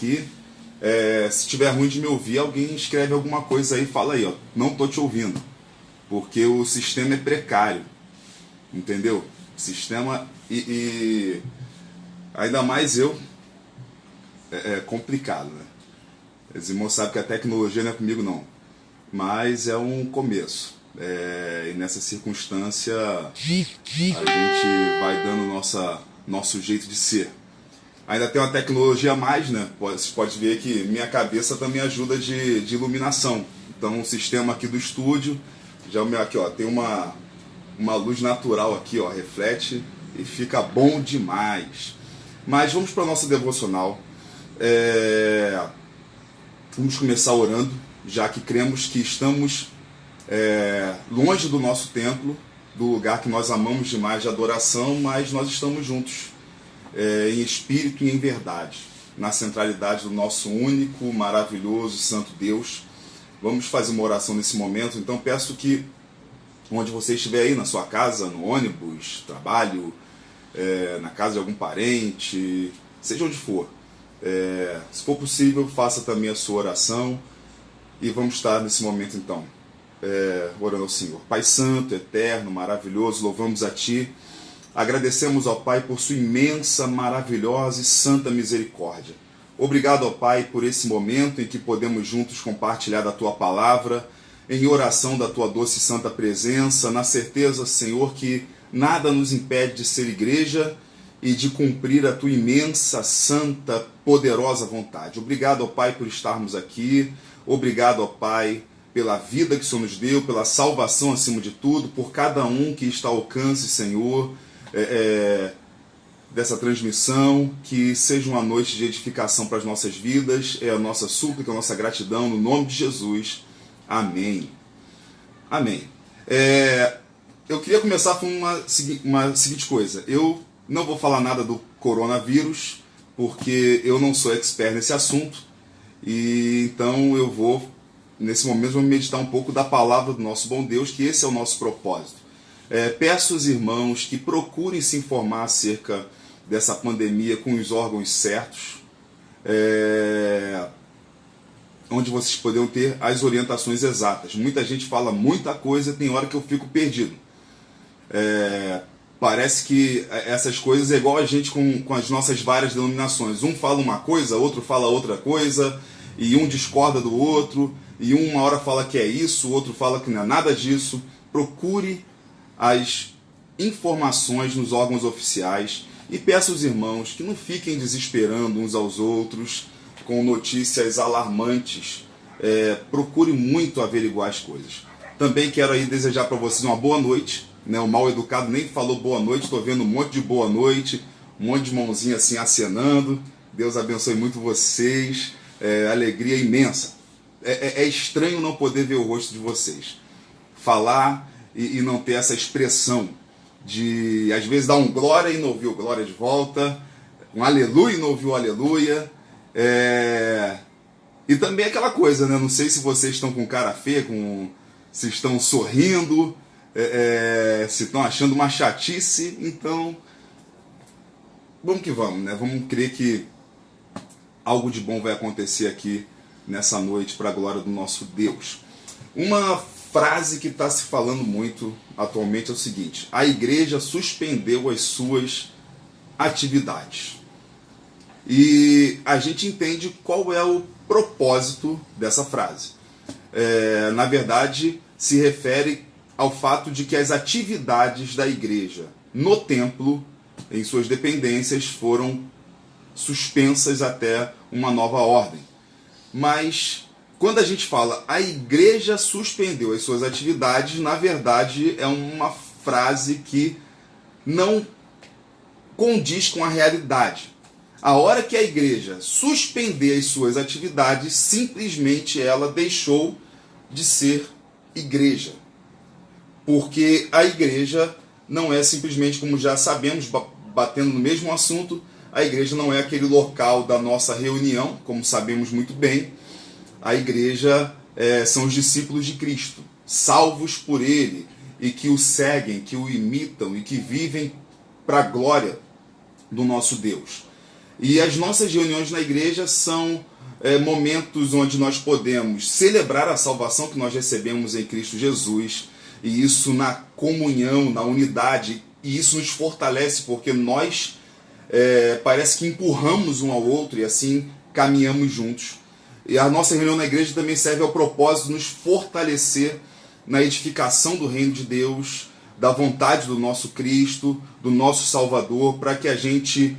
aqui. Se tiver ruim de me ouvir, alguém escreve alguma coisa aí e fala aí, ó, não tô te ouvindo. Porque o sistema é precário, entendeu? Sistema e ainda mais é complicado, né? Os irmãos sabem que a tecnologia não é comigo não, mas é um começo. E nessa circunstância a gente vai dando nosso jeito de ser. Ainda tem uma tecnologia a mais, né? Você pode ver que minha cabeça também ajuda de iluminação. Então o sistema aqui do estúdio, já aqui ó, tem uma luz natural aqui, ó, reflete e fica bom demais. Mas vamos para a nossa devocional. Vamos começar orando, já que cremos que estamos longe do nosso templo, do lugar que nós amamos demais de adoração, mas nós estamos juntos, em espírito e em verdade, na centralidade do nosso único, maravilhoso, santo Deus. Vamos fazer uma oração nesse momento, então peço que, onde você estiver aí, na sua casa, no ônibus, trabalho, na casa de algum parente, seja onde for, se for possível, faça também a sua oração e vamos estar nesse momento então, orando ao Senhor. Pai Santo, Eterno, maravilhoso, louvamos a Ti, agradecemos ao Pai por Sua imensa, maravilhosa e santa misericórdia. Obrigado ao Pai por esse momento em que podemos juntos compartilhar da Tua palavra, em oração da Tua doce e santa presença, na certeza, Senhor, que nada nos impede de ser igreja e de cumprir a Tua imensa, santa, poderosa vontade. Obrigado ao Pai por estarmos aqui, obrigado ao Pai pela vida que o Senhor nos deu, pela salvação acima de tudo, por cada um que está ao alcance, Senhor, dessa transmissão, que seja uma noite de edificação para as nossas vidas, é a nossa súplica, a nossa gratidão, no nome de Jesus. Amém. Amém. Eu queria começar com uma seguinte coisa. Eu não vou falar nada do coronavírus, porque eu não sou expert nesse assunto, e então eu vou, nesse momento, meditar um pouco da palavra do nosso bom Deus, que esse é o nosso propósito. Peço aos irmãos que procurem se informar acerca dessa pandemia com os órgãos certos, onde vocês poderão ter as orientações exatas. Muita gente fala muita coisa, tem hora que eu fico perdido. Parece que essas coisas é igual a gente com as nossas várias denominações. Um fala uma coisa, outro fala outra coisa, e um discorda do outro, e uma hora fala que é isso, o outro fala que não é nada disso. Procure as informações nos órgãos oficiais e peço aos irmãos que não fiquem desesperando uns aos outros com notícias alarmantes. Procure muito averiguar as coisas. Também quero aí desejar para vocês uma boa noite. O mal educado nem falou boa noite, estou vendo um monte de boa noite, um monte de mãozinha assim acenando. Deus abençoe muito vocês, alegria imensa. É estranho não poder ver o rosto de vocês, falar e não ter essa expressão de, às vezes, dar um glória e não ouvir o glória de volta, um aleluia e não ouvir o aleluia. E também aquela coisa, né? Não sei se vocês estão com cara feia, se estão sorrindo, se estão achando uma chatice. Então, vamos que vamos, né? Vamos crer que algo de bom vai acontecer aqui nessa noite para a glória do nosso Deus. Uma frase que está se falando muito atualmente é o seguinte: a igreja suspendeu as suas atividades. E a gente entende qual é o propósito dessa frase. Na verdade, se refere ao fato de que as atividades da igreja no templo, em suas dependências, foram suspensas até uma nova ordem. Mas quando a gente fala a igreja suspendeu as suas atividades, na verdade é uma frase que não condiz com a realidade. A hora que a igreja suspender as suas atividades, simplesmente ela deixou de ser igreja. Porque a igreja não é simplesmente, como já sabemos, batendo no mesmo assunto, a igreja não é aquele local da nossa reunião, como sabemos muito bem. A igreja são os discípulos de Cristo, salvos por Ele, e que o seguem, que o imitam e que vivem para a glória do nosso Deus. E as nossas reuniões na igreja são momentos onde nós podemos celebrar a salvação que nós recebemos em Cristo Jesus, e isso na comunhão, na unidade, e isso nos fortalece, porque nós parece que empurramos um ao outro e assim caminhamos juntos. E a nossa reunião na igreja também serve ao propósito de nos fortalecer na edificação do reino de Deus, da vontade do nosso Cristo, do nosso Salvador, para que a gente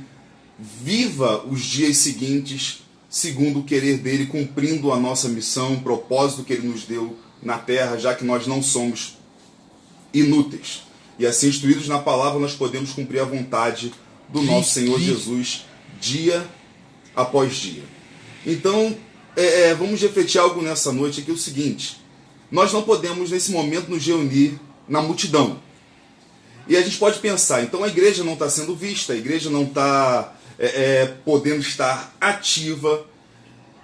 viva os dias seguintes segundo o querer dele, cumprindo a nossa missão, o propósito que ele nos deu na terra, já que nós não somos inúteis. E assim, instruídos na palavra, nós podemos cumprir a vontade do nosso Senhor Jesus dia após dia. Então, vamos refletir algo nessa noite aqui, o seguinte: nós não podemos nesse momento nos reunir na multidão. E a gente pode pensar, então a igreja não está sendo vista, a igreja não está podendo estar ativa.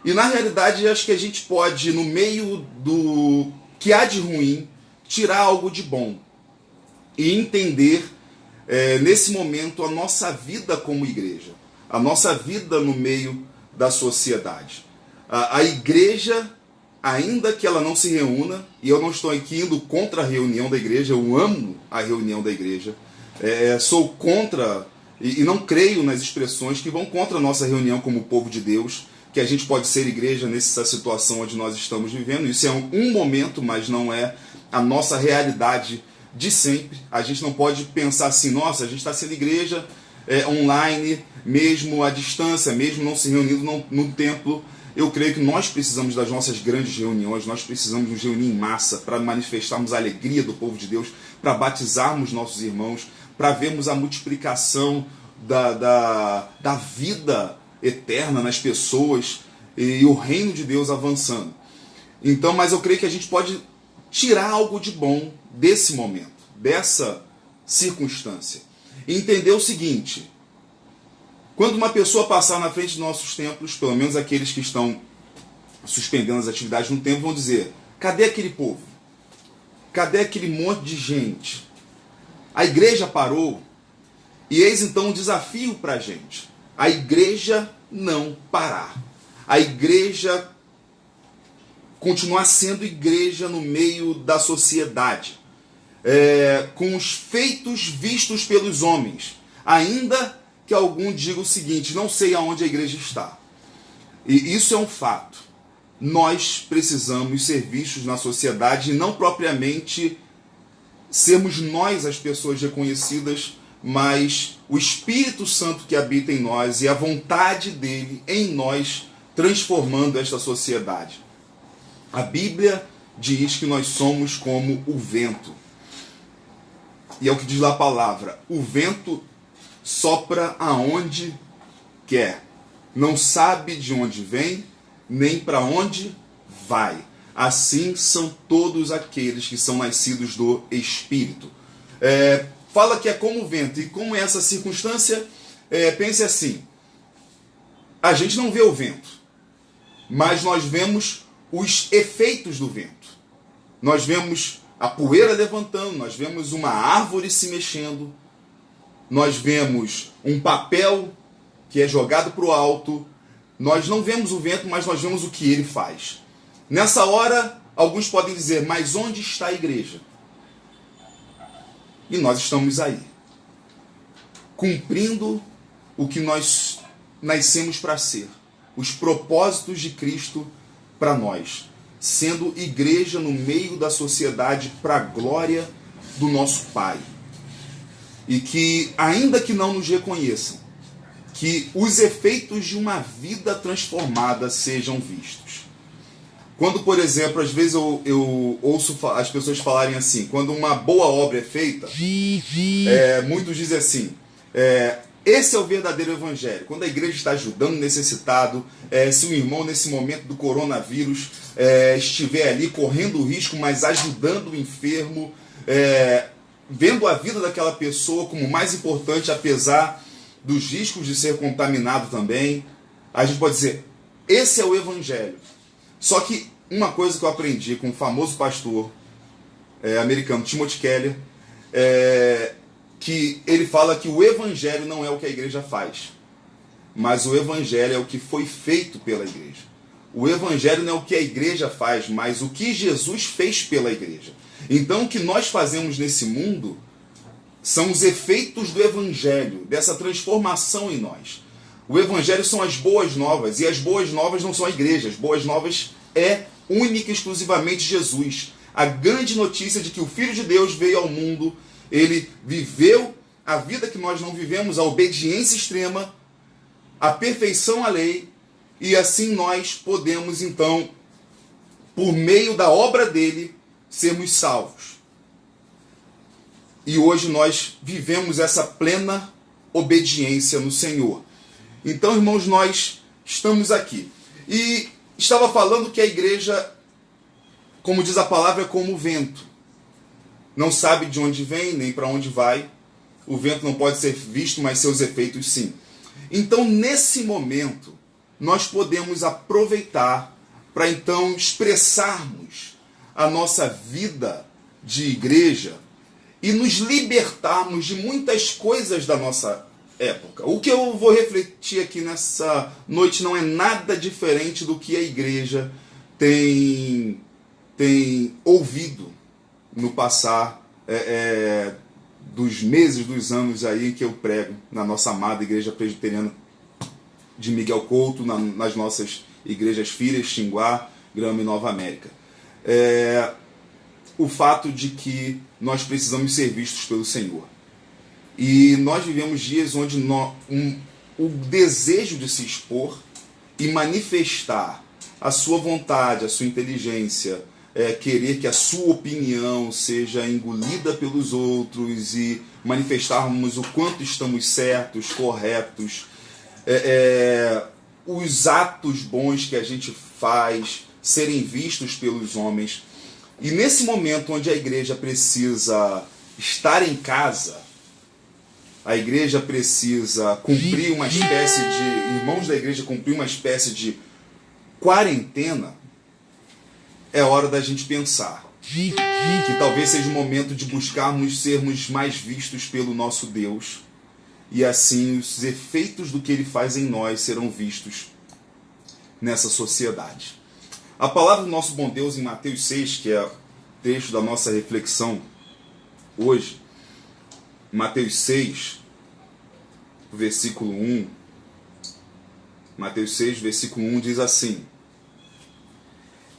E na realidade, acho que a gente pode, no meio do que há de ruim, tirar algo de bom e entender nesse momento a nossa vida como igreja, a nossa vida no meio da sociedade. A igreja, ainda que ela não se reúna, e eu não estou aqui indo contra a reunião da igreja, eu amo a reunião da igreja, sou contra e não creio nas expressões que vão contra a nossa reunião como povo de Deus, que a gente pode ser igreja nessa situação onde nós estamos vivendo. Isso é um momento, mas não é a nossa realidade de sempre. A gente não pode pensar assim, nossa, a gente está sendo igreja online, mesmo à distância, mesmo não se reunindo num templo. Eu creio que nós precisamos das nossas grandes reuniões, nós precisamos nos reunir em massa para manifestarmos a alegria do povo de Deus, para batizarmos nossos irmãos, para vermos a multiplicação da vida eterna nas pessoas e o reino de Deus avançando. Então, mas eu creio que a gente pode tirar algo de bom desse momento, dessa circunstância, e entender o seguinte: quando uma pessoa passar na frente de nossos templos, pelo menos aqueles que estão suspendendo as atividades no templo, vão dizer: cadê aquele povo? Cadê aquele monte de gente? A igreja parou. E eis então um desafio para a gente: a igreja não parar. A igreja continuar sendo igreja no meio da sociedade, com os feitos vistos pelos homens, ainda que algum diga o seguinte: não sei aonde a igreja está. E isso é um fato. Nós precisamos ser vistos na sociedade e não propriamente sermos nós as pessoas reconhecidas, mas o Espírito Santo que habita em nós e a vontade dele em nós transformando esta sociedade. A Bíblia diz que nós somos como o vento. E é o que diz lá a palavra: o vento sopra aonde quer, não sabe de onde vem, nem para onde vai. Assim são todos aqueles que são nascidos do Espírito. Fala que é como o vento. E como é essa circunstância? Pense assim: a gente não vê o vento, mas nós vemos os efeitos do vento. Nós vemos a poeira levantando, nós vemos uma árvore se mexendo, nós vemos um papel que é jogado para o alto. Nós não vemos o vento, mas nós vemos o que ele faz. Nessa hora, alguns podem dizer: mas onde está a igreja? E nós estamos aí, cumprindo o que nós nascemos para ser, os propósitos de Cristo para nós, sendo igreja no meio da sociedade para a glória do nosso Pai. E que, ainda que não nos reconheçam, que os efeitos de uma vida transformada sejam vistos. Quando, por exemplo, às vezes eu ouço as pessoas falarem assim, quando uma boa obra é feita, muitos dizem assim: esse é o verdadeiro evangelho. Quando a igreja está ajudando o necessitado, se o irmão nesse momento do coronavírus estiver ali correndo o risco, mas ajudando o enfermo, vendo a vida daquela pessoa como mais importante, apesar dos riscos de ser contaminado também, a gente pode dizer: esse é o evangelho. Só que uma coisa que eu aprendi com o famoso pastor americano Timothy Keller, que ele fala que o evangelho não é o que a igreja faz, mas o evangelho é o que foi feito pela igreja. O evangelho não é o que a igreja faz, mas o que Jesus fez pela igreja. Então o que nós fazemos nesse mundo são os efeitos do evangelho, dessa transformação em nós. O evangelho são as boas novas, e as boas novas não são a igreja, as boas novas é única e exclusivamente Jesus. A grande notícia de que o Filho de Deus veio ao mundo, ele viveu a vida que nós não vivemos, a obediência extrema, a perfeição à lei, e assim nós podemos então, por meio da obra dele, sermos salvos. E hoje nós vivemos essa plena obediência no Senhor. Então, irmãos, nós estamos aqui. E estava falando que a igreja, como diz a palavra, é como o vento. Não sabe de onde vem, nem para onde vai. O vento não pode ser visto, mas seus efeitos sim. Então, nesse momento, nós podemos aproveitar para então expressarmos a nossa vida de igreja e nos libertarmos de muitas coisas da nossa época. O que eu vou refletir aqui nessa noite não é nada diferente do que a igreja tem ouvido no passar dos meses, dos anos aí que eu prego na nossa amada Igreja Presbiteriana de Miguel Couto, nas nossas igrejas filhas, Xinguá, Grama e Nova América. O fato de que nós precisamos ser vistos pelo Senhor. E nós vivemos dias onde o desejo de se expor e manifestar a sua vontade, a sua inteligência, querer que a sua opinião seja engolida pelos outros e manifestarmos o quanto estamos certos, corretos, os atos bons que a gente faz serem vistos pelos homens. E nesse momento onde a igreja precisa estar em casa, a igreja precisa cumprir uma espécie de... irmãos da igreja cumprir uma espécie de quarentena, é hora da gente pensar que talvez seja o momento de buscarmos sermos mais vistos pelo nosso Deus, e assim os efeitos do que Ele faz em nós serão vistos nessa sociedade. A palavra do nosso bom Deus em Mateus 6, que é o texto da nossa reflexão hoje, Mateus 6, versículo 1, Mateus 6, versículo 1 diz assim: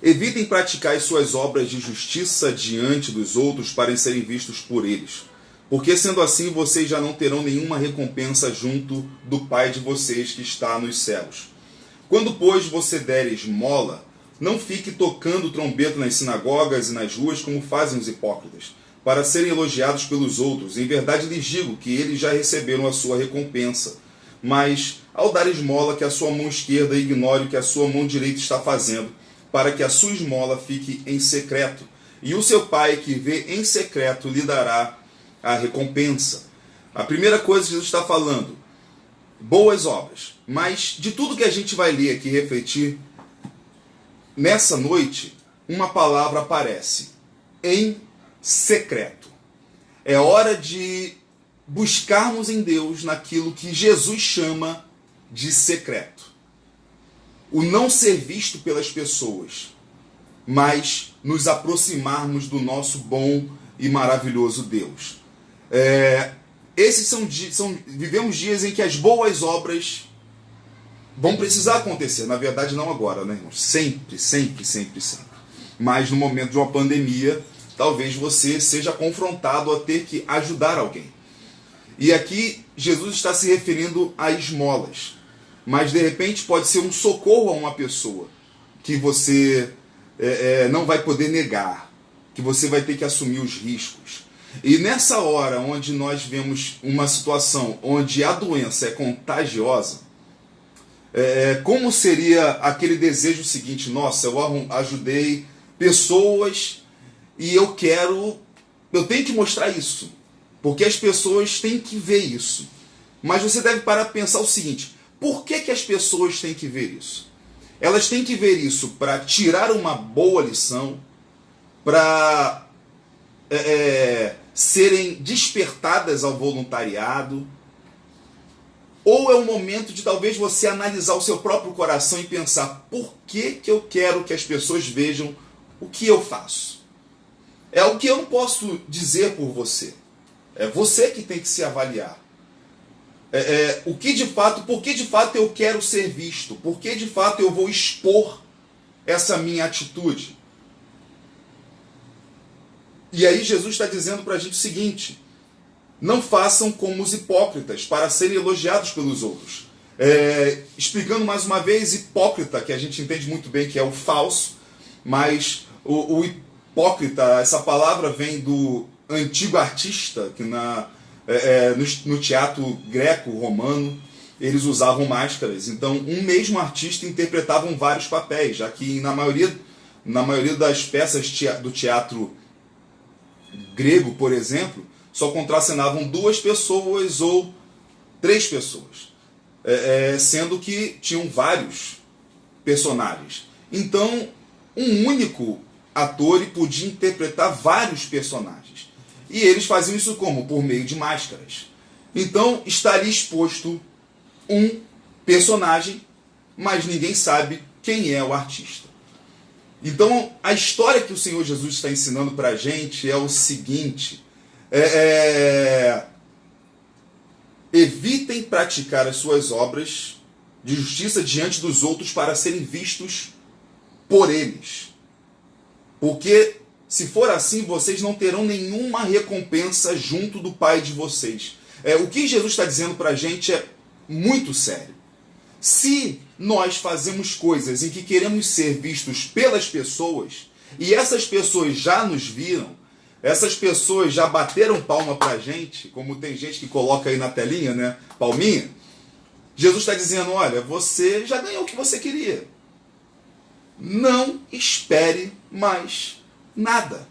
evitem praticar as suas obras de justiça diante dos outros para serem vistos por eles, porque sendo assim vocês já não terão nenhuma recompensa junto do Pai de vocês que está nos céus. Quando, pois, você der esmola, não fique tocando trombeta nas sinagogas e nas ruas como fazem os hipócritas, para serem elogiados pelos outros. Em verdade lhes digo que eles já receberam a sua recompensa. Mas, ao dar esmola, que a sua mão esquerda ignore o que a sua mão direita está fazendo, para que a sua esmola fique em secreto. E o seu Pai, que vê em secreto, lhe dará a recompensa. A primeira coisa que Jesus está falando, boas obras. Mas de tudo que a gente vai ler aqui, refletir, nessa noite, uma palavra aparece: em secreto. É hora de buscarmos em Deus naquilo que Jesus chama de secreto. O não ser visto pelas pessoas, mas nos aproximarmos do nosso bom e maravilhoso Deus. Vivemos dias em que as boas obras vão precisar acontecer. Na verdade, não agora, né, irmãos? Sempre, sempre, sempre, sempre. Mas no momento de uma pandemia, talvez você seja confrontado a ter que ajudar alguém. E aqui Jesus está se referindo a esmolas. Mas de repente pode ser um socorro a uma pessoa que você não vai poder negar, que você vai ter que assumir os riscos. E nessa hora onde nós vemos uma situação onde a doença é contagiosa, como seria aquele desejo seguinte: nossa, eu ajudei pessoas e eu tenho que mostrar isso, porque as pessoas têm que ver isso. Mas você deve parar para pensar o seguinte: por que as pessoas têm que ver isso? Elas têm que ver isso para tirar uma boa lição, para serem despertadas ao voluntariado, Ou é um momento de talvez você analisar o seu próprio coração e pensar: por que eu quero que as pessoas vejam o que eu faço? É o que eu não posso dizer por você. É você que tem que se avaliar. Por que de fato eu quero ser visto? Por que de fato eu vou expor essa minha atitude? E aí Jesus está dizendo para a gente o seguinte: não façam como os hipócritas para serem elogiados pelos outros. Explicando mais uma vez, hipócrita, que a gente entende muito bem que é o falso, mas o hipócrita, essa palavra vem do antigo artista, que no teatro greco-romano eles usavam máscaras. Então, um mesmo artista interpretava vários papéis, já que na maioria das peças do teatro grego, por exemplo, só contracenavam 2 pessoas ou 3 pessoas, sendo que tinham vários personagens. Então, um único ator podia interpretar vários personagens. E eles faziam isso como? Por meio de máscaras. Então, estaria exposto um personagem, mas ninguém sabe quem é o artista. Então, a história que o Senhor Jesus está ensinando para a gente é o seguinte: evitem praticar as suas obras de justiça diante dos outros para serem vistos por eles. Porque, se for assim, vocês não terão nenhuma recompensa junto do Pai de vocês. O que Jesus está dizendo para a gente é muito sério. Se nós fazemos coisas em que queremos ser vistos pelas pessoas, e essas pessoas já nos viram, essas pessoas já bateram palma pra gente, como tem gente que coloca aí na telinha, né? Palminha. Jesus está dizendo: olha, você já ganhou o que você queria. Não espere mais nada.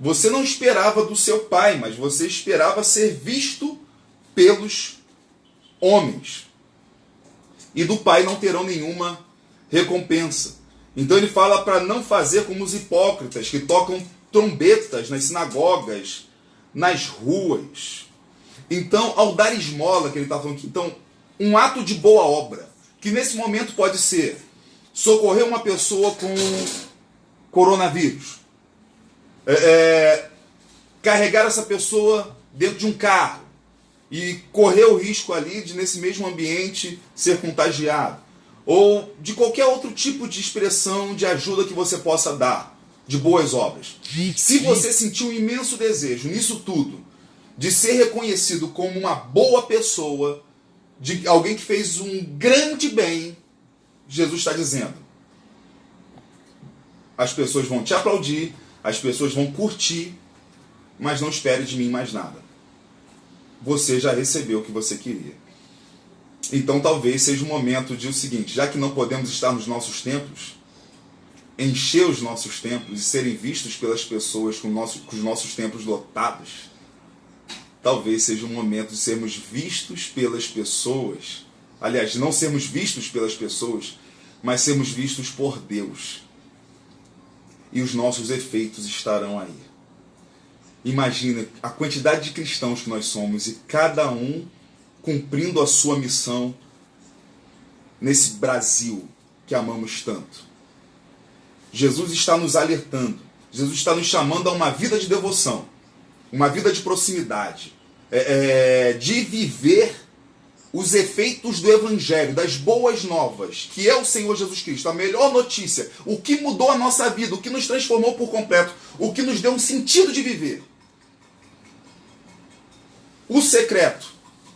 Você não esperava do seu pai, mas você esperava ser visto pelos homens. E do pai não terão nenhuma recompensa. Então ele fala para não fazer como os hipócritas, que tocam trombetas nas sinagogas, nas ruas. Então, ao dar esmola, que ele está falando aqui, então, um ato de boa obra, que nesse momento pode ser socorrer uma pessoa com coronavírus, carregar essa pessoa dentro de um carro e correr o risco ali de, nesse mesmo ambiente, ser contagiado, ou de qualquer outro tipo de expressão de ajuda que você possa dar, de boas obras. Se você sentir um imenso desejo nisso tudo, de ser reconhecido como uma boa pessoa, de alguém que fez um grande bem, Jesus está dizendo: as pessoas vão te aplaudir, as pessoas vão curtir, mas não espere de mim mais nada. Você já recebeu o que você queria. Então talvez seja o momento de o seguinte: já que não podemos estar nos nossos templos, encher os nossos templos e serem vistos pelas pessoas com os nossos templos lotados, talvez seja o momento de sermos vistos pelas pessoas. Aliás, não sermos vistos pelas pessoas, mas sermos vistos por Deus. E os nossos efeitos estarão aí. Imagina a quantidade de cristãos que nós somos e cada um cumprindo a sua missão nesse Brasil que amamos tanto. Jesus está nos alertando. Jesus está nos chamando a uma vida de devoção, uma vida de proximidade, de viver os efeitos do Evangelho, das boas novas, que é o Senhor Jesus Cristo, a melhor notícia, o que mudou a nossa vida, o que nos transformou por completo, o que nos deu um sentido de viver. O secreto.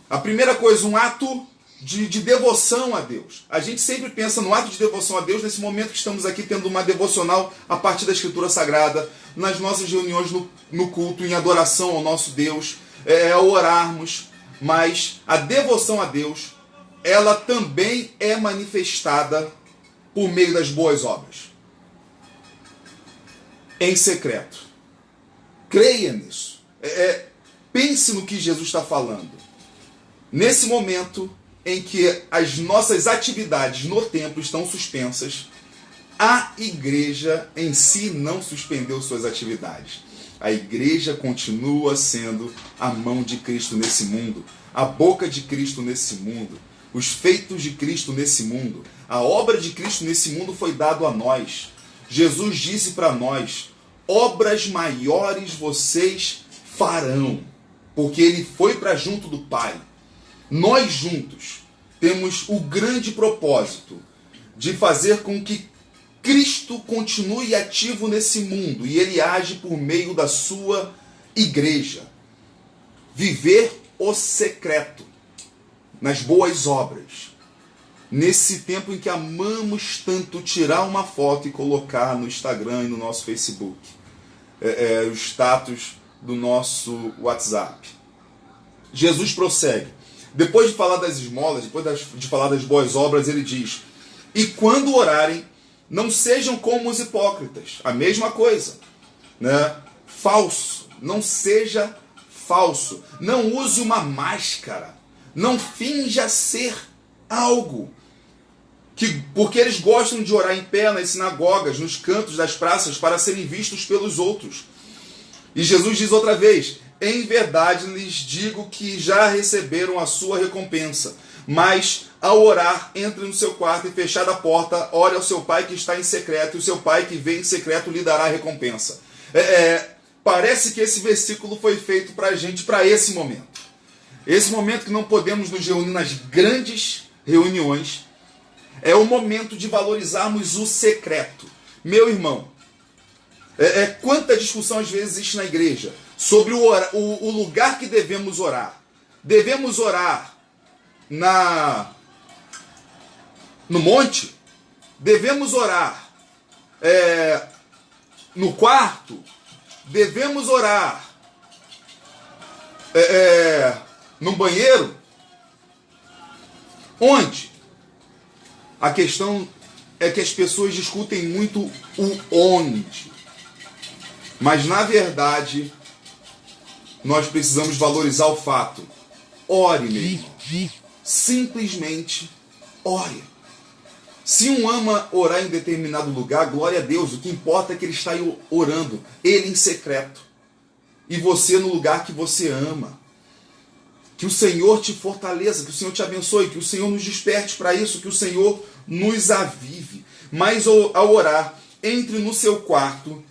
A primeira coisa, um ato de devoção a Deus. A gente sempre pensa no ato de devoção a Deus nesse momento que estamos aqui tendo uma devocional a partir da Escritura Sagrada, nas nossas reuniões no culto, em adoração ao nosso Deus, ao orarmos. Mas a devoção a Deus, ela também é manifestada por meio das boas obras. Em secreto. Creia nisso. Pense no que Jesus está falando. Nesse momento em que as nossas atividades no templo estão suspensas, a igreja em si não suspendeu suas atividades. A igreja continua sendo a mão de Cristo nesse mundo, a boca de Cristo nesse mundo. os feitos de Cristo nesse mundo, a obra de Cristo nesse mundo foi dado a nós. Jesus disse para nós: obras maiores vocês farão, porque ele foi para junto do Pai. Nós juntos temos o grande propósito de fazer com que Cristo continue ativo nesse mundo e ele age por meio da sua igreja. Viver o secreto nas boas obras. Nesse tempo em que amamos tanto tirar uma foto e colocar no Instagram e no nosso Facebook, o status do nosso WhatsApp. Jesus prossegue. Depois de falar das esmolas, depois de falar das boas obras, ele diz: e quando orarem, não sejam como os hipócritas. A mesma coisa, né? Falso. Não seja falso. Não use uma máscara. Não finja ser algo. Porque eles gostam de orar em pé nas sinagogas, nos cantos das praças, para serem vistos pelos outros. E Jesus diz outra vez: em verdade lhes digo que já receberam a sua recompensa. Mas, ao orar, entre no seu quarto e, fechada a porta, ore ao seu pai que está em secreto, e o seu pai que vem em secreto lhe dará a recompensa. Parece que esse versículo foi feito para a gente, para esse momento. Esse momento que não podemos nos reunir nas grandes reuniões, é o momento de valorizarmos o secreto. Meu irmão, quanta discussão às vezes existe na igreja sobre o lugar que devemos orar. Devemos orar no monte? Devemos orar no quarto? Devemos orar no banheiro? Onde? A questão é que as pessoas discutem muito o onde. Mas, na verdade, nós precisamos valorizar o fato. Ore, meu irmão. Simplesmente ore. Se um ama orar em determinado lugar, glória a Deus. O que importa é que ele está aí orando, ele em secreto. E você no lugar que você ama. Que o Senhor te fortaleça, que o Senhor te abençoe, que o Senhor nos desperte para isso, que o Senhor nos avive. Mas ao orar, entre no seu quarto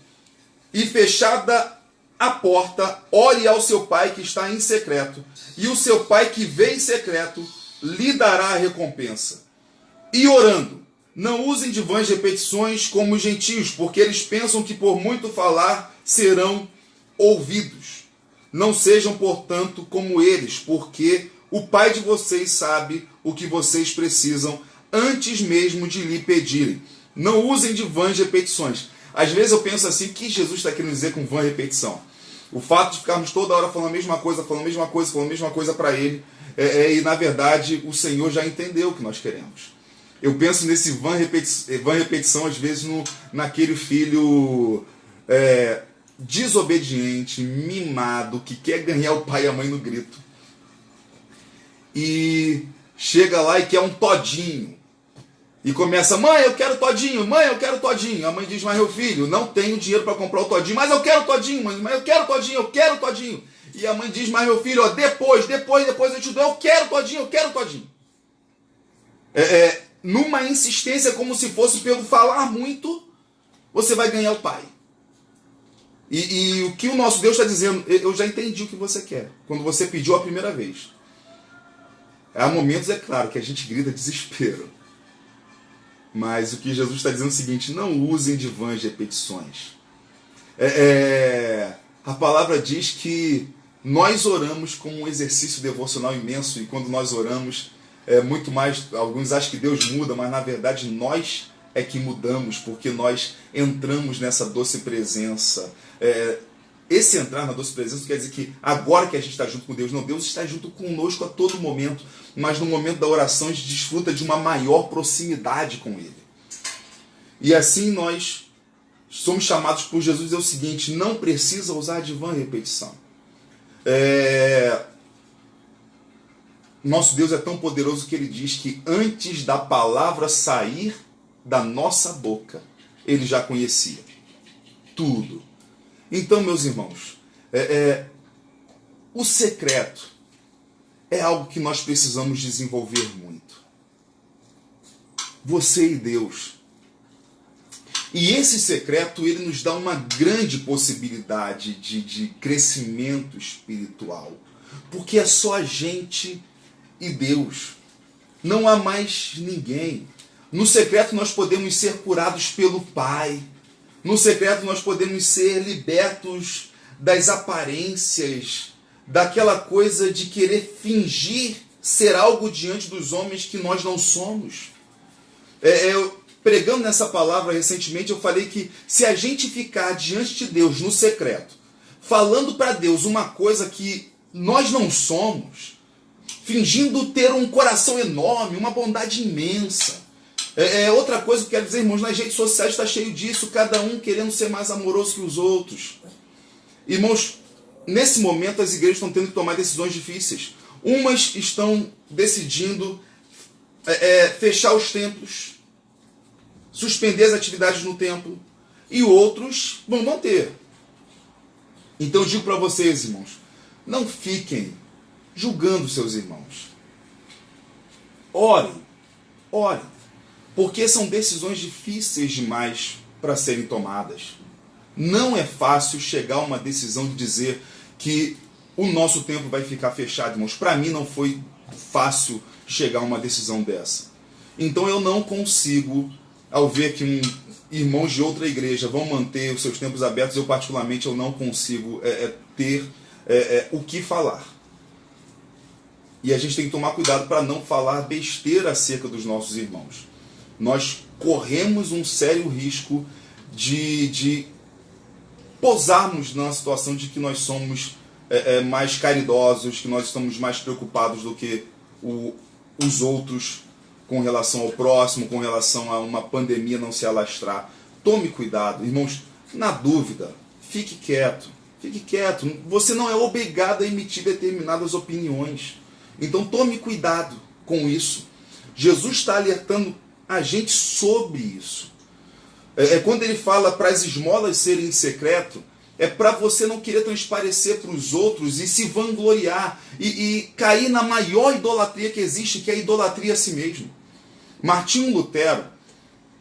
e, fechada a porta, ore ao seu pai que está em secreto, e o seu pai que vê em secreto lhe dará a recompensa. E orando, não usem de vãs repetições como os gentios, porque eles pensam que por muito falar serão ouvidos. Não sejam, portanto, como eles, porque o Pai de vocês sabe o que vocês precisam antes mesmo de lhe pedirem. Não usem de vãs repetições. Às vezes eu penso assim: o que Jesus está querendo dizer com vã repetição? O fato de ficarmos toda hora falando a mesma coisa, falando a mesma coisa, falando a mesma coisa para ele, e na verdade o Senhor já entendeu o que nós queremos. Eu penso nesse vã repetição às vezes naquele filho desobediente, mimado, que quer ganhar o pai e a mãe no grito. E chega lá e quer um todinho. E começa: mãe, eu quero todinho, mãe, eu quero todinho. A mãe diz: mas meu filho, não tenho dinheiro para comprar o todinho, mas eu quero todinho, mãe, mas eu quero todinho, eu quero todinho. E a mãe diz: mas meu filho, depois eu te dou, eu quero todinho, eu quero todinho. Numa insistência, como se fosse pelo falar muito, você vai ganhar o pai. E o que o nosso Deus está dizendo: eu já entendi o que você quer, quando você pediu a primeira vez. Há momentos, é claro, que a gente grita desespero. Mas o que Jesus está dizendo é o seguinte: não usem de vãs repetições. A palavra diz que nós oramos com um exercício devocional imenso, e quando nós oramos, muito mais, alguns acham que Deus muda, mas na verdade nós é que mudamos, porque nós entramos nessa doce presença. Esse entrar na doce presença não quer dizer que agora que a gente está junto com Deus. Não, Deus está junto conosco a todo momento, mas no momento da oração a gente desfruta de uma maior proximidade com Ele. E assim nós somos chamados por Jesus a dizer o seguinte: não precisa usar de vã repetição. Nosso Deus é tão poderoso que Ele diz que antes da palavra sair da nossa boca, Ele já conhecia tudo. Então, meus irmãos, o secreto é algo que nós precisamos desenvolver muito. Você e Deus. E esse secreto, ele nos dá uma grande possibilidade de crescimento espiritual. Porque é só a gente e Deus. Não há mais ninguém. No secreto nós podemos ser curados pelo Pai. No secreto nós podemos ser libertos das aparências, daquela coisa de querer fingir ser algo diante dos homens que nós não somos. Pregando nessa palavra recentemente, eu falei que se a gente ficar diante de Deus no secreto, falando para Deus uma coisa que nós não somos, fingindo ter um coração enorme, uma bondade imensa. Outra coisa que eu quero dizer, irmãos, nas redes sociais está cheio disso, cada um querendo ser mais amoroso que os outros. Irmãos, nesse momento as igrejas estão tendo que tomar decisões difíceis. Umas estão decidindo fechar os templos, suspender as atividades no templo, e outros vão manter. Então eu digo para vocês, irmãos, não fiquem julgando seus irmãos. Orem, porque são decisões difíceis demais para serem tomadas. Não é fácil chegar a uma decisão de dizer que o nosso templo vai ficar fechado, irmãos. Para mim não foi fácil chegar a uma decisão dessa. Então eu não consigo, ao ver que irmãos de outra igreja vão manter os seus templos abertos, eu particularmente não consigo ter o que falar. E a gente tem que tomar cuidado para não falar besteira acerca dos nossos irmãos. Nós corremos um sério risco de posarmos na situação de que nós somos mais caridosos, que nós estamos mais preocupados do que os outros com relação ao próximo, com relação a uma pandemia não se alastrar. Tome cuidado, irmãos. Na dúvida, fique quieto. Você não é obrigado a emitir determinadas opiniões. Então tome cuidado com isso. Jesus está alertando a gente sobre isso. Quando ele fala para as esmolas serem em secreto, é para você não querer transparecer para os outros e se vangloriar e cair na maior idolatria que existe, que é a idolatria a si mesmo. Martinho Lutero,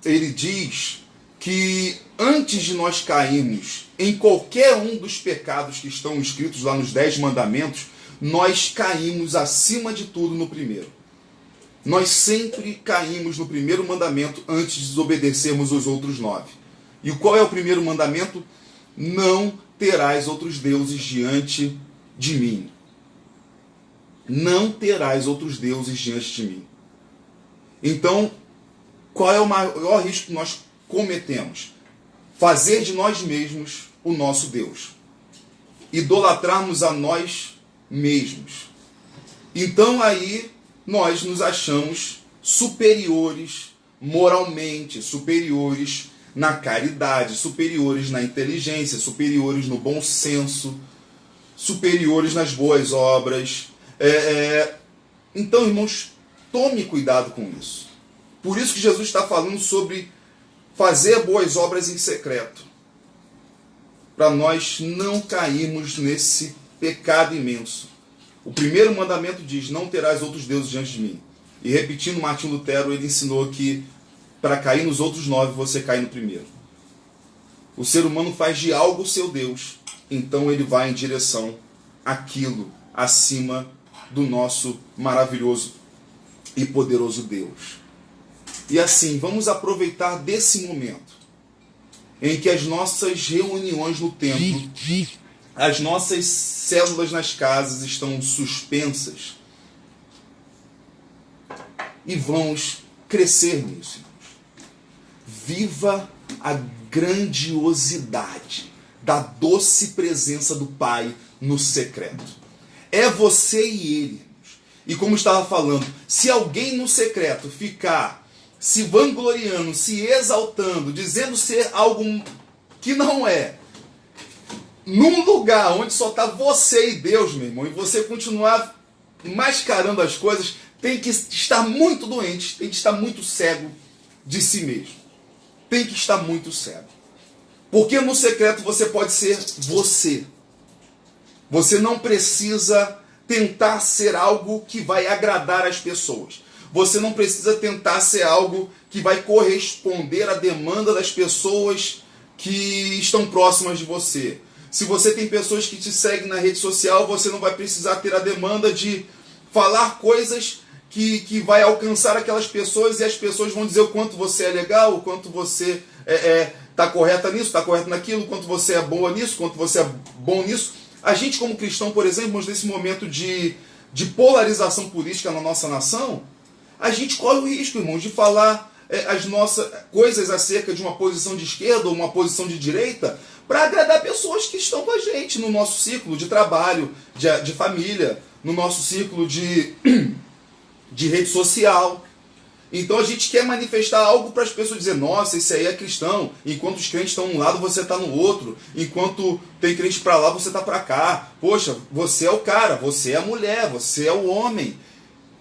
ele diz que antes de nós cairmos em qualquer um dos pecados que estão escritos lá nos 10 mandamentos, nós caímos acima de tudo no primeiro. Nós sempre caímos no primeiro mandamento antes de desobedecermos os outros 9. E qual é o primeiro mandamento? Não terás outros deuses diante de mim. Não terás outros deuses diante de mim. Então, qual é o maior risco que nós cometemos? Fazer de nós mesmos o nosso Deus. Idolatrarmos a nós mesmos. Então aí nós nos achamos superiores moralmente, superiores na caridade, superiores na inteligência, superiores no bom senso, superiores nas boas obras. Então, irmãos, tome cuidado com isso. Por isso que Jesus está falando sobre fazer boas obras em secreto, para nós não cairmos nesse pecado imenso. O primeiro mandamento diz, não terás outros deuses diante de mim. E repetindo Martinho Lutero, ele ensinou que para cair nos outros 9, você cai no primeiro. O ser humano faz de algo o seu Deus, então ele vai em direção àquilo acima do nosso maravilhoso e poderoso Deus. E assim, vamos aproveitar desse momento em que as nossas reuniões no templo, as nossas células nas casas estão suspensas, e vamos crescer nisso. Viva a grandiosidade da doce presença do Pai no secreto. É você e Ele. E como estava falando, se alguém no secreto ficar se vangloriando, se exaltando, dizendo ser algo que não é, num lugar onde só está você e Deus, meu irmão, e você continuar mascarando as coisas, tem que estar muito doente, tem que estar muito cego de si mesmo. Tem que estar muito cego. Porque no secreto você pode ser você. Você não precisa tentar ser algo que vai agradar as pessoas. Você não precisa tentar ser algo que vai corresponder à demanda das pessoas que estão próximas de você. Se você tem pessoas que te seguem na rede social, você não vai precisar ter a demanda de falar coisas que vai alcançar aquelas pessoas, e as pessoas vão dizer o quanto você é legal, o quanto você está correta nisso, está correto naquilo, o quanto você é boa nisso, o quanto você é bom nisso. A gente, como cristão, por exemplo, nesse momento de polarização política na nossa nação, a gente corre o risco, irmãos, de falar as nossas coisas acerca de uma posição de esquerda ou uma posição de direita para agradar pessoas que estão com a gente no nosso círculo de trabalho, de família, no nosso círculo de rede social. Então a gente quer manifestar algo para as pessoas dizer, nossa, esse aí é cristão, enquanto os crentes estão num lado, você está no outro, enquanto tem crente para lá, você está para cá. Poxa, você é o cara, você é a mulher, você é o homem.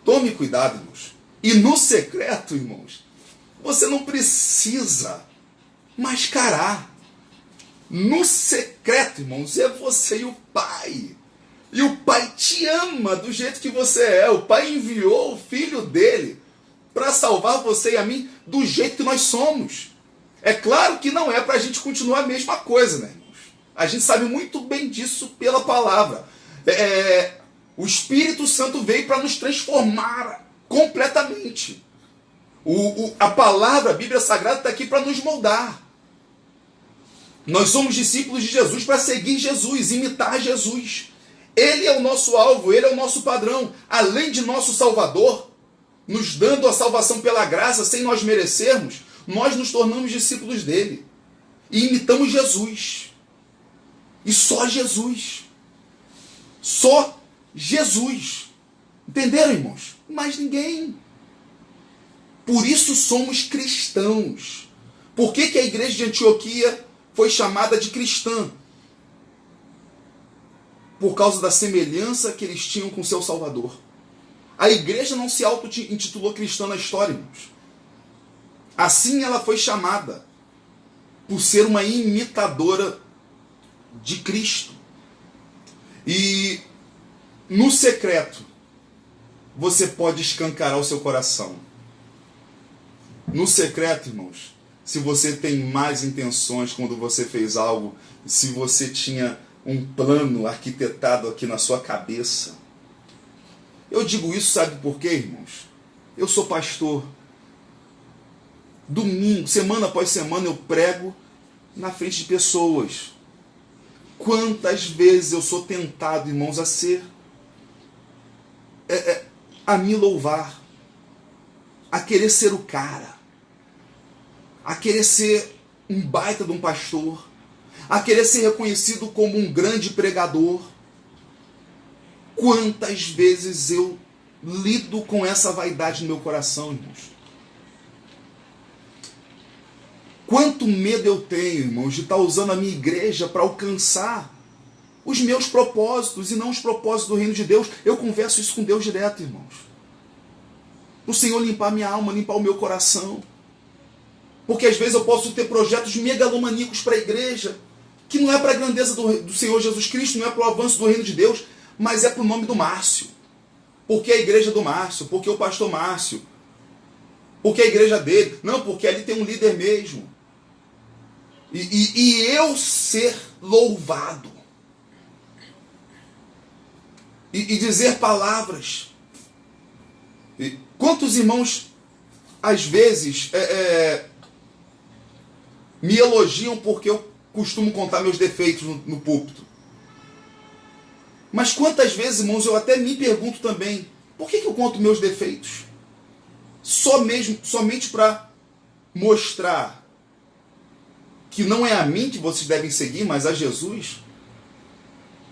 Tome cuidado, irmãos. E no secreto, irmãos, você não precisa mascarar. No secreto, irmãos, é você e o Pai. E o Pai te ama do jeito que você é. O Pai enviou o Filho dele para salvar você e a mim do jeito que nós somos. É claro que não é para a gente continuar a mesma coisa, né, irmãos? A gente sabe muito bem disso pela palavra. O Espírito Santo veio para nos transformar completamente. A palavra, a Bíblia Sagrada está aqui para nos moldar. Nós somos discípulos de Jesus para seguir Jesus, imitar Jesus. Ele é o nosso alvo, ele é o nosso padrão. Além de nosso Salvador, nos dando a salvação pela graça, sem nós merecermos, nós nos tornamos discípulos dele. E imitamos Jesus. E só Jesus. Só Jesus. Entenderam, irmãos? Mais ninguém. Por isso somos cristãos. Por que a igreja de Antioquia foi chamada de cristã? Por causa da semelhança que eles tinham com seu Salvador. A igreja não se auto-intitulou cristã na história, irmãos. Assim ela foi chamada, por ser uma imitadora de Cristo. E no secreto, você pode escancarar o seu coração. No secreto, irmãos, se você tem más intenções quando você fez algo, se você tinha um plano arquitetado aqui na sua cabeça. Eu digo isso, sabe por quê, irmãos? Eu sou pastor. Domingo, semana após semana, eu prego na frente de pessoas. Quantas vezes eu sou tentado, irmãos, a ser... a me louvar. A querer ser o cara. A querer ser um baita de um pastor. A querer ser reconhecido como um grande pregador. Quantas vezes eu lido com essa vaidade no meu coração, irmãos? Quanto medo eu tenho, irmãos, de estar usando a minha igreja para alcançar os meus propósitos e não os propósitos do reino de Deus. Eu converso isso com Deus direto, irmãos. O Senhor limpar minha alma, limpar o meu coração. Porque às vezes eu posso ter projetos megalomaníacos para a igreja, que não é para a grandeza do Senhor Jesus Cristo, não é para o avanço do reino de Deus, mas é para o nome do Márcio. Porque a igreja do Márcio, porque o pastor Márcio, porque a igreja dele. Não, porque ali tem um líder mesmo. E eu ser louvado. E dizer palavras. Quantos irmãos, às vezes, me elogiam porque eu costumo contar meus defeitos no púlpito. Mas quantas vezes, irmãos, eu até me pergunto também, por que eu conto meus defeitos? Somente para mostrar que não é a mim que vocês devem seguir, mas a Jesus?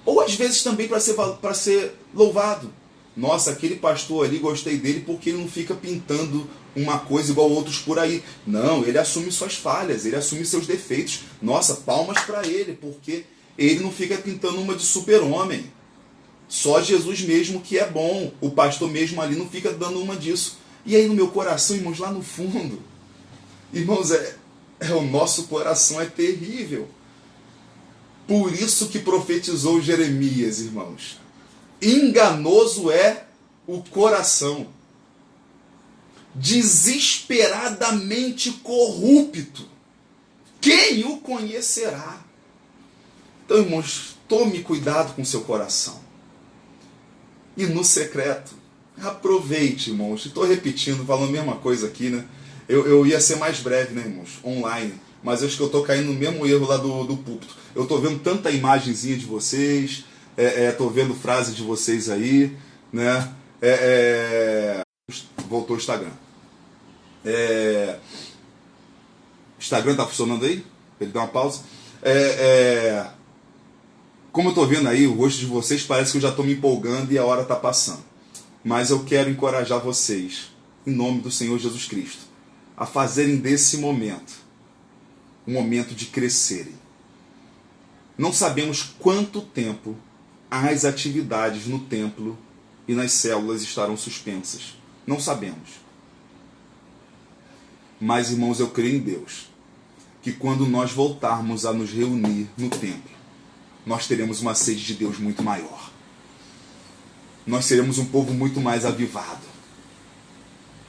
Ou às vezes também para ser louvado. Nossa, aquele pastor ali, gostei dele porque ele não fica pintando uma coisa igual outros por aí. Não, ele assume suas falhas, ele assume seus defeitos. Nossa, palmas para ele, porque ele não fica pintando uma de super-homem. Só Jesus mesmo que é bom. O pastor mesmo ali não fica dando uma disso. E aí no meu coração, irmãos, lá no fundo, irmãos, o nosso coração é terrível. Por isso que profetizou Jeremias, irmãos. enganoso é o coração, desesperadamente corrupto. Quem o conhecerá? Então, irmãos, tome cuidado com seu coração. E no secreto, aproveite, irmãos. Estou repetindo, falando a mesma coisa aqui, né? Eu ia ser mais breve, né, irmãos? Online. Mas acho que eu estou caindo no mesmo erro lá do púlpito. Eu estou vendo tanta imagenzinha de vocês, estou vendo frases de vocês aí, né? Voltou o Instagram. Instagram tá funcionando aí? Ele deu uma pausa. Como eu estou vendo aí o rosto de vocês, parece que eu já estou me empolgando e a hora está passando. Mas eu quero encorajar vocês, em nome do Senhor Jesus Cristo, a fazerem desse momento um momento de crescerem. Não sabemos quanto tempo as atividades no templo e nas células estarão suspensas. Não sabemos. Mas, irmãos, eu creio em Deus, que quando nós voltarmos a nos reunir no templo, nós teremos uma sede de Deus muito maior. Nós seremos um povo muito mais avivado.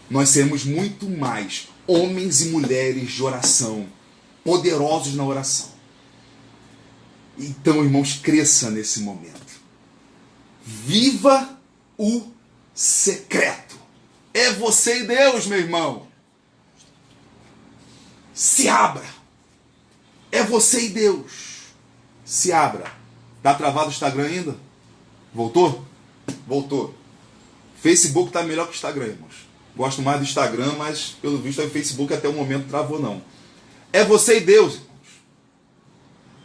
Nós seremos muito mais homens e mulheres de oração, poderosos na oração. Então, irmãos, cresça nesse momento. Viva o secreto. É você e Deus, meu irmão. Se abra. É você e Deus. Se abra. Tá travado o Instagram ainda? Voltou? Voltou. Facebook tá melhor que o Instagram, irmãos. Gosto mais do Instagram, mas pelo visto o Facebook até o momento travou não. É você e Deus, irmãos.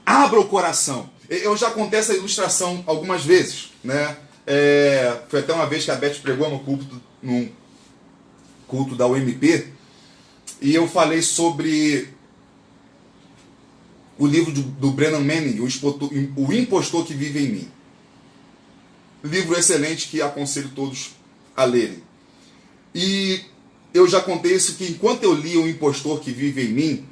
Abra o coração. Eu já contei essa ilustração algumas vezes, né? Foi até uma vez que a Beth pregou num culto da UMP, e eu falei sobre o livro do Brennan Manning, O Impostor que Vive em Mim. Livro excelente que aconselho todos a lerem. E eu já contei isso, que enquanto eu lia O Impostor que Vive em Mim,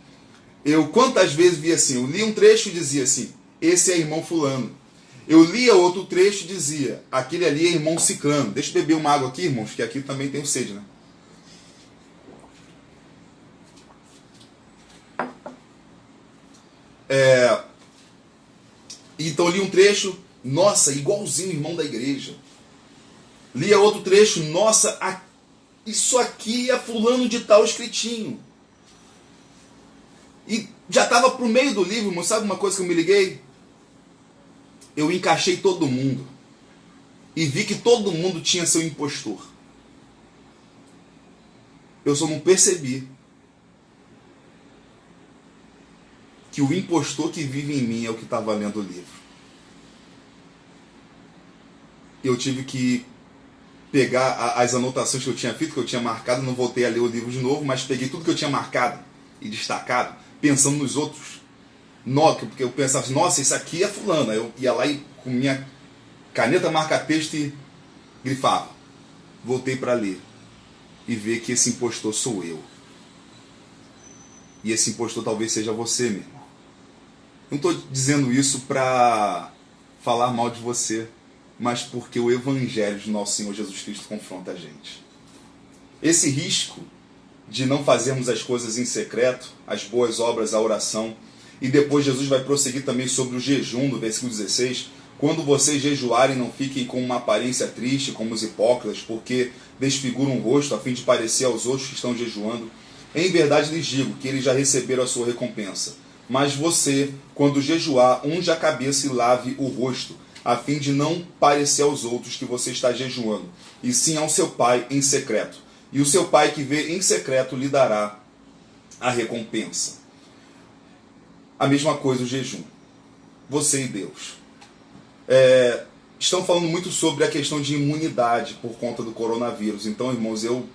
eu quantas vezes via assim, eu lia um trecho e dizia assim, esse é irmão fulano. Eu lia outro trecho e dizia, aquele ali é irmão ciclano. Deixa eu beber uma água aqui, irmãos, que aqui também tenho sede, né? Então eu li um trecho, nossa, igualzinho o irmão da igreja. Lia outro trecho, nossa, isso aqui é fulano de tal escritinho. E já estava pro meio do livro, irmão, sabe uma coisa que eu me liguei? Eu encaixei todo mundo. E vi que todo mundo tinha seu impostor. Eu só não percebi que o impostor que vive em mim é o que estava lendo o livro. Eu tive que pegar as anotações que eu tinha feito, que eu tinha marcado, não voltei a ler o livro de novo, mas peguei tudo que eu tinha marcado e destacado, pensando nos outros. Porque eu pensava assim, nossa, isso aqui é fulano. Eu ia lá e com minha caneta marca-texto e grifava. Voltei para ler e ver que esse impostor sou eu. E esse impostor talvez seja você, meu irmão. Não estou dizendo isso para falar mal de você, mas porque o Evangelho de nosso Senhor Jesus Cristo confronta a gente. Esse risco de não fazermos as coisas em secreto, as boas obras, a oração, e depois Jesus vai prosseguir também sobre o jejum, no versículo 16, quando vocês jejuarem, não fiquem com uma aparência triste, como os hipócritas, porque desfiguram o rosto, a fim de parecer aos outros que estão jejuando. Em verdade lhes digo que eles já receberam a sua recompensa. Mas você, quando jejuar, unja a cabeça e lave o rosto, a fim de não parecer aos outros que você está jejuando, e sim ao seu Pai em secreto. E o seu Pai que vê em secreto lhe dará a recompensa. A mesma coisa o jejum. Você e Deus. Estão falando muito sobre a questão de imunidade por conta do coronavírus. Então, irmãos, eu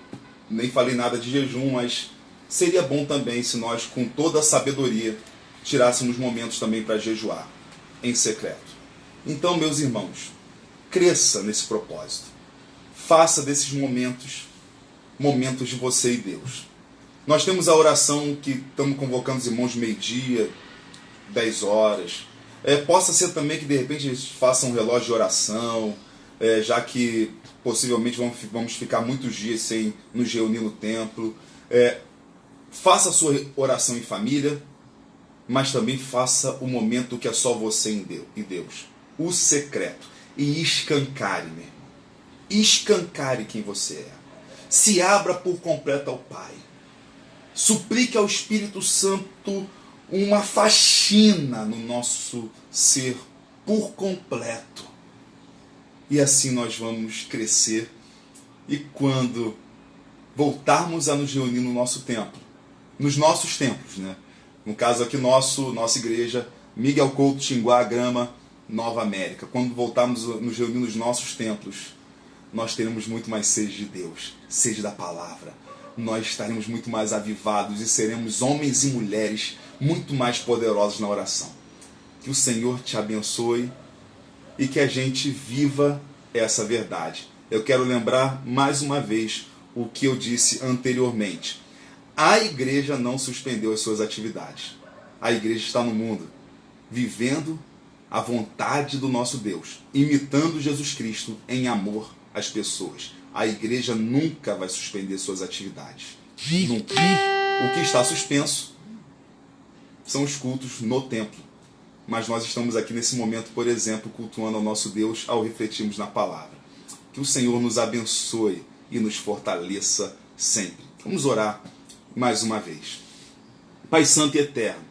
nem falei nada de jejum, mas seria bom também se nós, com toda a sabedoria, tirássemos momentos também para jejuar em secreto. Então, meus irmãos, cresça nesse propósito. Faça desses momentos de você e Deus. Nós temos a oração que estamos convocando os irmãos meio-dia, 10 horas. Possa ser também que de repente eles façam um relógio de oração, já que possivelmente vamos ficar muitos dias sem nos reunir no templo. Faça a sua oração em família, mas também faça o momento que é só você e Deus. O secreto. E escancare, meu irmão. Escancare quem você é. Se abra por completo ao Pai. Suplique ao Espírito Santo uma faxina no nosso ser por completo. E assim nós vamos crescer. E quando voltarmos a nos reunir no nosso templo, nos nossos templos, né? No caso aqui nossa igreja, Miguel Couto, Tinguá, Grama, Nova América. Quando voltarmos a nos reunir nos nossos templos, nós teremos muito mais sede de Deus, sede da palavra. Nós estaremos muito mais avivados e seremos homens e mulheres muito mais poderosos na oração. Que o Senhor te abençoe e que a gente viva essa verdade. Eu quero lembrar mais uma vez o que eu disse anteriormente. A igreja não suspendeu as suas atividades. A igreja está no mundo, vivendo a vontade do nosso Deus, imitando Jesus Cristo em amor às pessoas. A igreja nunca vai suspender suas atividades. Nunca. O que está suspenso são os cultos no templo. Mas nós estamos aqui nesse momento, por exemplo, cultuando ao nosso Deus ao refletirmos na palavra. Que o Senhor nos abençoe e nos fortaleça sempre. Vamos orar mais uma vez. Pai Santo e Eterno,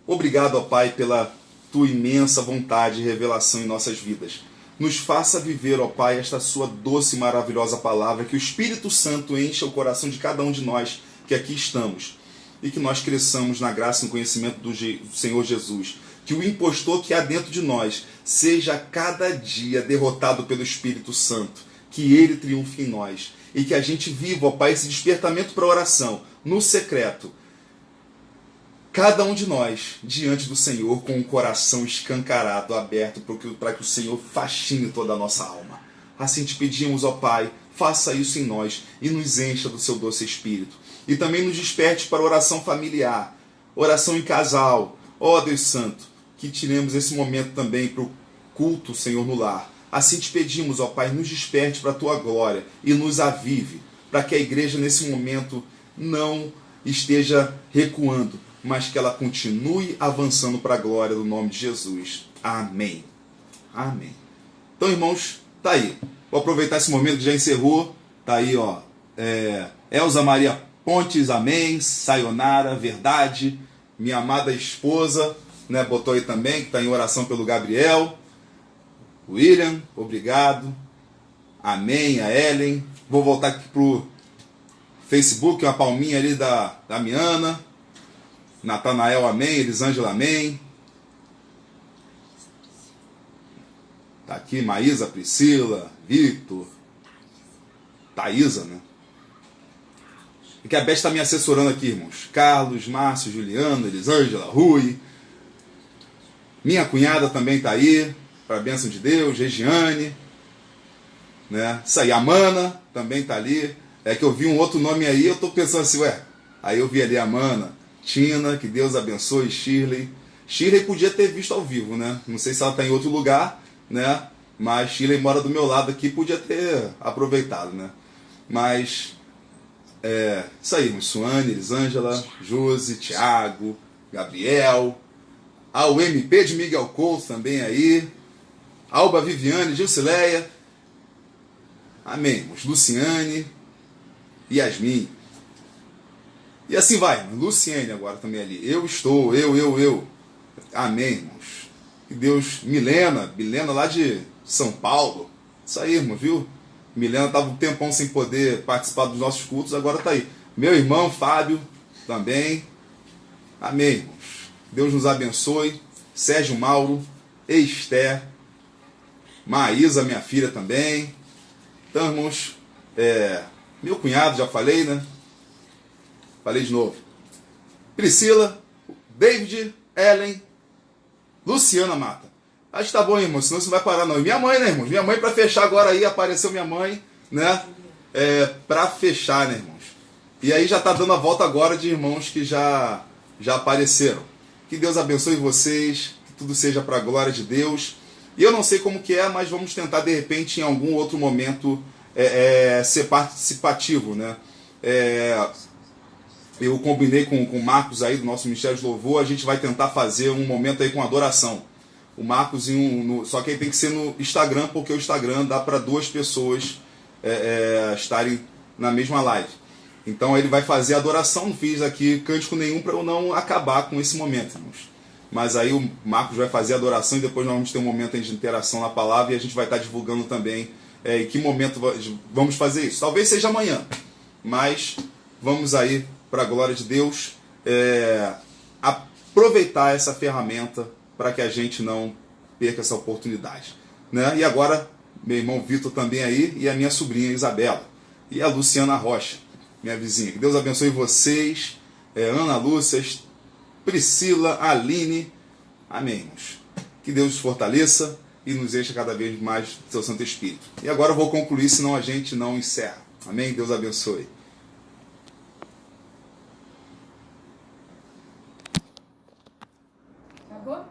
obrigado, ó Pai, pela Tua imensa vontade e revelação em nossas vidas. Nos faça viver, ó Pai, esta Sua doce e maravilhosa palavra, que o Espírito Santo encha o coração de cada um de nós que aqui estamos, e que nós cresçamos na graça e no conhecimento do Senhor Jesus. Que o impostor que há dentro de nós seja cada dia derrotado pelo Espírito Santo, que ele triunfe em nós, e que a gente viva, ó Pai, esse despertamento para a oração, no secreto, cada um de nós diante do Senhor com o coração escancarado, aberto, para que o Senhor faxine toda a nossa alma. Assim te pedimos, ó Pai, faça isso em nós e nos encha do seu doce Espírito. E também nos desperte para a oração familiar, oração em casal. Ó Deus Santo, que tiremos esse momento também para o culto, Senhor, no lar. Assim te pedimos, ó Pai, nos desperte para a Tua glória e nos avive, para que a igreja nesse momento não esteja recuando, mas que ela continue avançando para a glória do nome de Jesus. Amém. Amém. Então, irmãos, tá aí. Vou aproveitar esse momento que já encerrou. Tá aí, ó. Elza Maria Pontes, amém. Sayonara, verdade. Minha amada esposa, né, botou aí também, que está em oração pelo Gabriel. William, obrigado. Amém. A Ellen. Vou voltar aqui pro Facebook, uma palminha ali da Damiana. Natanael, amém. Elisângela, amém. Tá aqui Maísa, Priscila, Victor, Thaísa, né? E que a Beth está me assessorando aqui, irmãos. Carlos, Márcio, Juliano, Elisângela, Rui. Minha cunhada também está aí, para a bênção de Deus. Regiane, né? Isso aí, a Mana também está ali. É que eu vi um outro nome aí, eu estou pensando assim, ué. Aí eu vi ali a Mana, Tina, que Deus abençoe, Shirley. Shirley podia ter visto ao vivo, né? Não sei se ela está em outro lugar, né? Mas Shirley mora do meu lado aqui, podia ter aproveitado, né? Mas isso aí, Suane, Elisângela, Josi, Thiago, Gabriel, ao MP de Miguel Couto também aí, Alba Viviane, Gilcileia, amém, irmãos, Luciane, Yasmin. E assim vai, Luciane agora também ali. Eu estou, eu. Amém, irmãos. Que Deus, Milena lá de São Paulo. Isso aí, irmão, viu? Milena estava um tempão sem poder participar dos nossos cultos, agora está aí. Meu irmão Fábio também. Amém, irmãos. Deus nos abençoe. Sérgio Mauro, Esther, Maísa, minha filha também. Então, irmãos, meu cunhado, já falei, né? Falei de novo. Priscila, David, Ellen, Luciana Mata. Acho que tá bom, irmão, senão você não vai parar não. E minha mãe, né, irmãos? Minha mãe, para fechar agora aí, apareceu minha mãe, né? Para fechar, né, irmãos? E aí já tá dando a volta agora de irmãos que já apareceram. Que Deus abençoe vocês, que tudo seja para a glória de Deus. E eu não sei como que é, mas vamos tentar de repente em algum outro momento ser participativo, né? Eu combinei com o Marcos aí do nosso Ministério de Louvor, a gente vai tentar fazer um momento aí com adoração. O Marcos só que aí tem que ser no Instagram, porque o Instagram dá para 2 pessoas estarem na mesma live. Então ele vai fazer adoração, não fiz aqui cântico nenhum para eu não acabar com esse momento, irmãos. Mas aí o Marcos vai fazer adoração e depois nós vamos ter um momento de interação na palavra e a gente vai estar divulgando também em que momento vamos fazer isso. Talvez seja amanhã, mas vamos aí, para a glória de Deus, aproveitar essa ferramenta para que a gente não perca essa oportunidade, né? E agora, meu irmão Vitor também aí e a minha sobrinha Isabela e a Luciana Rocha, minha vizinha. Que Deus abençoe vocês, Ana Lúcia, Priscila, Aline, amém, irmãos. Que Deus os fortaleça e nos encha cada vez mais do seu Santo Espírito. E agora eu vou concluir, senão a gente não encerra. Amém? Deus abençoe. Acabou?